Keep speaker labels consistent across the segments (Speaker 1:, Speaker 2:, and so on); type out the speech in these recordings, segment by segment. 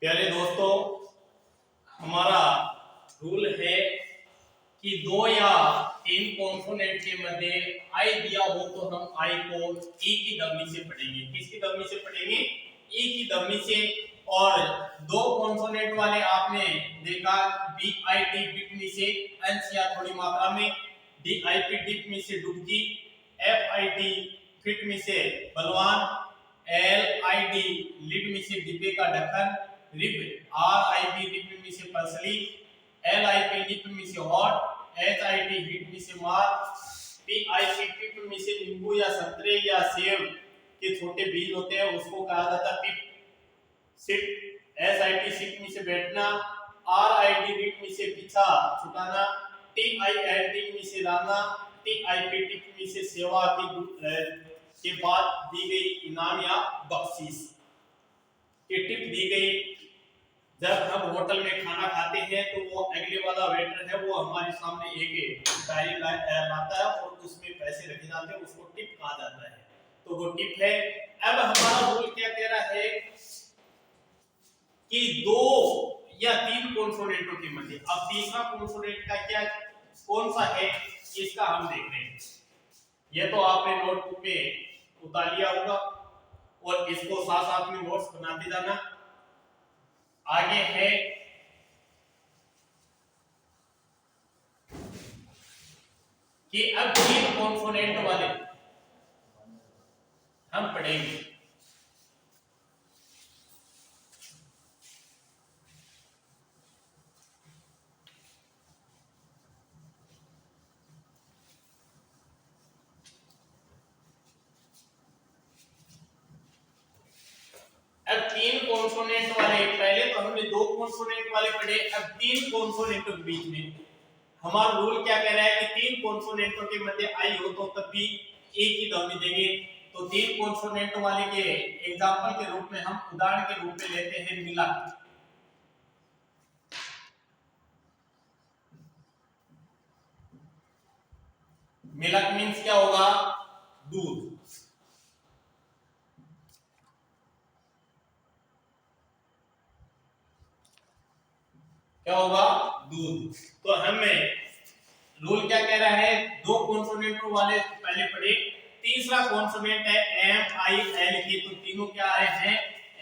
Speaker 1: प्यारे दोस्तों, हमारा रूल है कि दो या तीन कॉन्सोनेंट के मध्य आई दिया हो तो हम आई को ई की ध्वनि से पढ़ेंगे। किसकी ध्वनि से पढ़ेंगे? ई की ध्वनि से। और दो कॉन्सोनेंट वाले आपने देखा बी आई टी बीट में से अंश या थोड़ी मात्रा में, डी आई पी डिप में से डुबकी, एफ आई टी फिट में से बलवान, एल आई डी लिड में से डिब्बे का ढक्कन, rib are I P rib में से पसली, एल आई पी लिप में से hot, H I T hit में से मार, पी आई पी पिप में से नींबू या संतरे या सेब के छोटे बीज होते हैं उसको कहा जाता है pip. Sit, S I T sit में से बैठना, आर आई डी रिट में से पीछा छुटाना, टी आई एल टी में से लाना, टी आई पी टिप में से सेवा के बाद दी गई इनाम या बख्शीश। ये टिप दी गई जब हम होटल में खाना खाते हैं तो वो अगले वाला वेटर है वो हमारे सामने एक डायरी लाता है और उसमें पैसे रखे जाते हैं, उसको टिप कहा जाता है। तो वो टिप है। अब हमारा रूल क्या कह रहा है कि दो या तीन कॉन्सोनेंटों के मध्य, अब तीसरा कॉन्सोनेंट का क्या कौन सा है इसका हम देख रहे हैं। ये तो आपने नोटबुक में उतार लिया होगा और इसको साथ साथ में नोट्स बनाते जाना। आगे है कि अब तीन कॉन्सोनेंट वाले हम पढ़ेंगे। अब तीन कॉन्सोनेंट वाले, पहले तो हमने दो कॉन्सोनेंट वाले पढ़े, अब तीन कॉन्सोनेंटों के बीच में हमारा रूल क्या कह रहा है कि तीन कॉन्सोनेंटों के मध्य आई हो तो तब भी एक ही ध्वनि देंगे। तो तीन कॉन्सोनेंट वाले के एग्जांपल के रूप में हम उदाहरण के रूप में लेते हैं मिलक। मिलक मीन्स क्या होगा? दूध। क्या होगा? दूध। तो हमें रूल क्या कह रहा है? दो कॉन्सोनेंटों वाले पहले पढ़े, तीसरा कॉन्सोनेंट है एम आई एल की, तो तीनों क्या आ रहे हैं?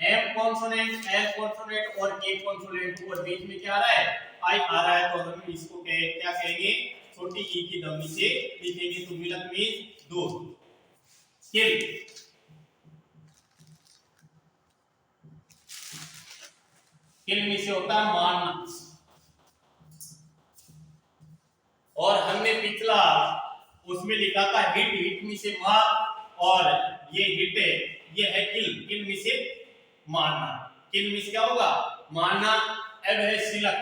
Speaker 1: एम कॉन्सोनेंट, एल कॉन्सोनेंट और के कॉन्सोनेंट, और बीच में क्या आ रहा है? आई आ रहा है। तो हम इसको क्या कहेंगे? छोटी ई की ध्वनि से लिखेंगे। तो मिलक मींस दूध। किल, किल में से होता है मारना। और हमने पिछला उसमें लिखा था हिट, हिट में से मार, और ये हिट है, ये है किल, किल में से मारना। किल में से क्या होगा? मारना। अब है सिलक।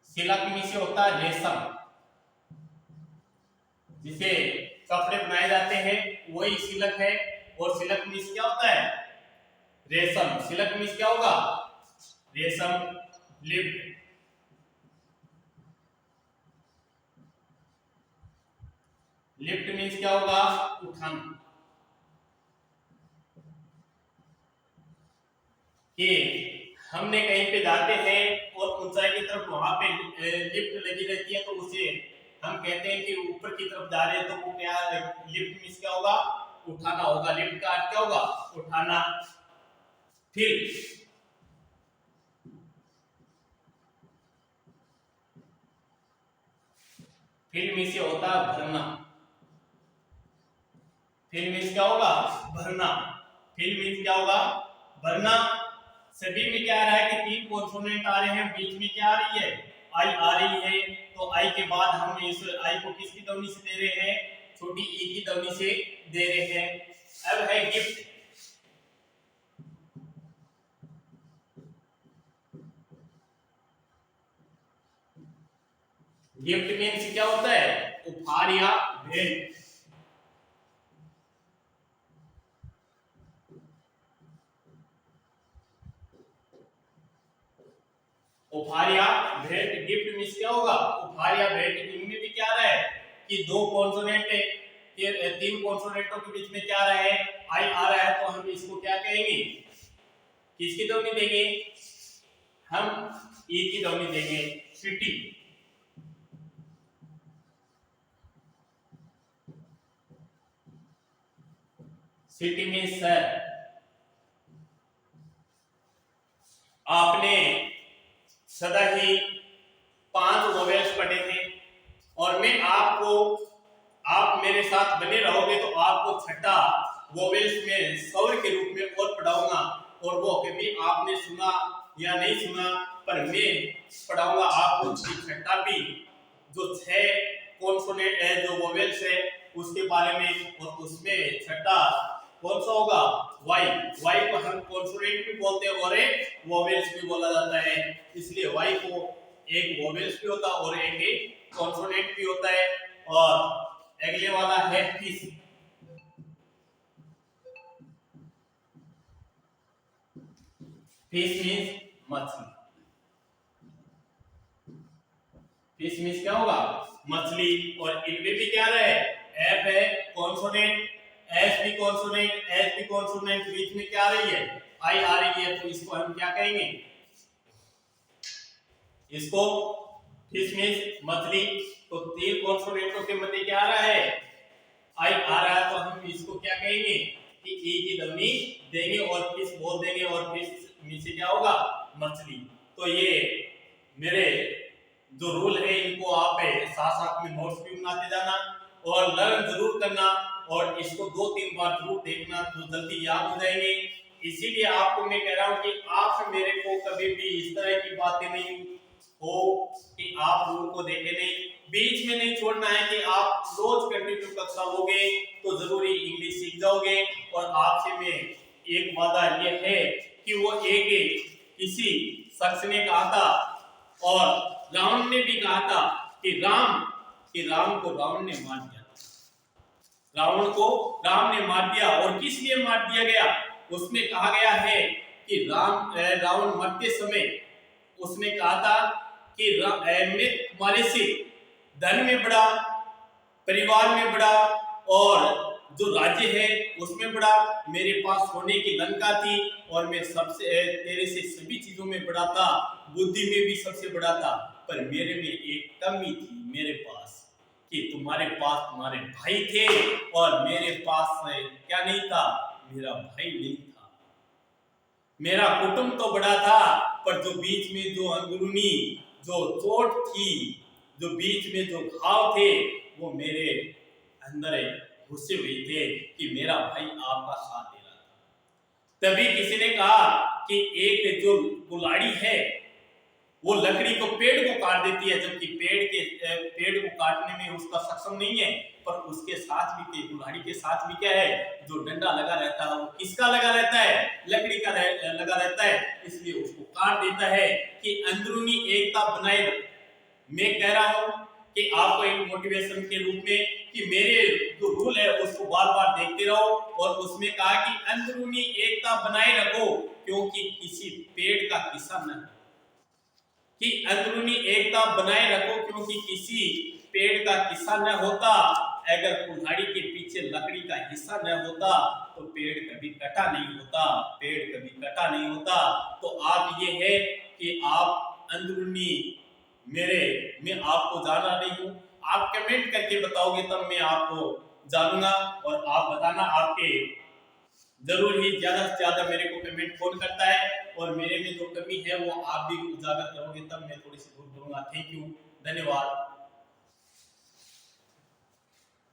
Speaker 1: सिलक में से होता है रेशम, जिसे कपड़े बनाए जाते हैं वही सिलक है। और सिलक में से क्या होता है? रेशम। सिलक में क्या होगा? रेशम। लिफ्ट, लिफ्ट मीन्स क्या होगा? उठाना। कि हमने कहीं पे जाते हैं और ऊंचाई की तरफ वहां पे लिफ्ट लगी रहती है तो उसे हम कहते हैं कि ऊपर की तरफ जा रहे हैं, तो वो क्या? लिफ्ट मीन्स क्या होगा? उठाना होगा। लिफ्ट का अर्थ क्या होगा? उठाना। फिर फिर में से होता है भरना। फिर मीन्स क्या होगा? भरना। फिर मीन्स क्या होगा? भरना। सभी में क्या आ रहा है कि तीन कॉन्सोनेंट आ रहे हैं, बीच में क्या आ रही है? आई आ रही है। तो आई के बाद हम इस आई को किसकी ध्वनि से दे रहे हैं? छोटी ई की ध्वनि से दे रहे हैं। अब है गिफ्ट। गिफ्ट मीन्स क्या होता है? उपहार या भेंट। उपहार या भेंट। गिफ्ट मीन्स क्या होगा? उपहार या भेंट। इनमें भी क्या रहा है कि दो कॉन्सोनेंट है, ये तीन कॉन्सोनेंटों के बीच में क्या आ रहा है, आई आ रहा है, तो हम इसको क्या कहेंगे, किसकी ध्वनि देंगे, हम ई की ध्वनि देंगे, सिटी। सिटी में सर। आपने सदा ही 5 वोवेल्स पढ़े थे और मैं आपको, आप मेरे साथ बने रहोगे तो आपको छठा वोवेल्स में स्वर के रूप में और पढ़ाऊंगा, और वो कभी आपने सुना या नहीं सुना, पर मैं पढ़ाऊंगा आपको छठा भी, जो 6 कॉन्सोनेंट है, जो वोवेल्स है उसके बारे में, और उसमें छठा कौन सा होगा, वाई। वाई को हम कॉन्सोनेंट भी बोलते हैं और एक वोवेल्स भी बोला जाता है, इसलिए वाई को एक वोवेल्स भी होता है और एक कॉन्सोनेंट भी होता है। और अगले वाला है फिश। फिश मींस मछली। फिश मींस क्या होगा, मछली। और इनमें भी क्या रहे, एफ है कॉन्सोनेंट, एस भी कॉन्सोनेंट, एस भी कॉन्सोनेंट, बीच में क्या आ रही है, आई आ रही है, तो इसको हम क्या कहेंगे, इसको फिश मींस मछली। तो 3 कॉन्सोनेंटों के मध्य क्या आ रहा है, आई आ रहा है, तो हम इसको क्या कहेंगे कि ई की ध्वनि देंगे और फिश बोल देंगे, और फिश में से क्या होगा, मछली। तो ये मेरे जो रूल है इनको आप साथ साथ में नोट्स भी बनाते जाना और लर्न जरूर करना, और इसको 2-3 बार जरूर देखना तो जल्दी याद हो जाएंगे। इसीलिए आपको मैं कह रहा हूं कि आप मेरे को कभी भी इस तरह की बातें नहीं हो कि आप रूल को देखे नहीं, बीच में नहीं छोड़ना है कि आप रोज कंटिन्यू कक्षा लोगे तो जरूरी इंग्लिश सीख जाओगे। और आपसे मैं एक वादा ये है कि वो एक किसी शख्स ने कहा था, और रावण ने भी कहा था कि राम को रावण ने मार दिया, रावण को राम ने मार दिया। और किस लिए मार दिया गया, उसमें कहा गया है कि रावण मरते समय उसने कहा था कि मैं तुम्हारे से धन में बड़ा, परिवार में बड़ा, और जो राज्य है उसमें बड़ा, मेरे पास सोने की लंका थी, और मैं सबसे तेरे से सभी चीजों में बड़ा था, बुद्धि में भी सबसे बड़ा था, पर मेरे में एक कमी थी मेरे पास, कि तुम्हारे पास तुम्हारे भाई थे और मेरे पास क्या नहीं था, मेरा भाई नहीं था। मेरा कुटुंब तो बड़ा था, पर जो बीच में जो अंदरूनी जो चोट थी, जो बीच में जो घाव थे, वो मेरे अंदर घुसे हुए थे कि मेरा भाई आपका साथ दे रहा था। तभी किसी ने कहा कि एक जो कुल्हाड़ी है वो लकड़ी को, पेड़ को काट देती है, जबकि पेड़ को काटने में उसका सक्षम नहीं है, पर उसके साथ भी कुल्हाड़ी के साथ भी क्या है, जो डंडा लगा रहता है वो किसका लगा रहता है, लकड़ी का लगा रहता है, इसलिए उसको काट देता है कि अंदरूनी एकता बनाए रखो। मैं कह रहा हूं कि आपको एक मोटिवेशन के रूप में कि मेरे जो रूल है उसको बार बार देखते रहो, और उसमें कहा कि अंदरूनी एकता बनाए रखो, क्योंकि किसी पेड़ का किस्सा न, कि अंदरूनी एकता बनाए रखो क्योंकि किसी पेड़ का किस्सा न होता, अगर कुल्हाड़ी के पीछे लकड़ी का हिस्सा न होता तो पेड़ कभी कटा नहीं होता, पेड़ कभी कटा नहीं होता। तो आप ये है कि आप अंदरूनी मैं आपको जाना नहीं हूं, आप कमेंट करके बताओगे तब मैं आपको जानूंगा, और आप बताना आपके जरूर ही ज्यादा से ज्यादा मेरे को कमेंट कौन करता है, और मेरे में जो कमी है वो आप भी उजागर करोगे तब मैं थोड़ी सी दूर करूंगा। थैंक यू, धन्यवाद।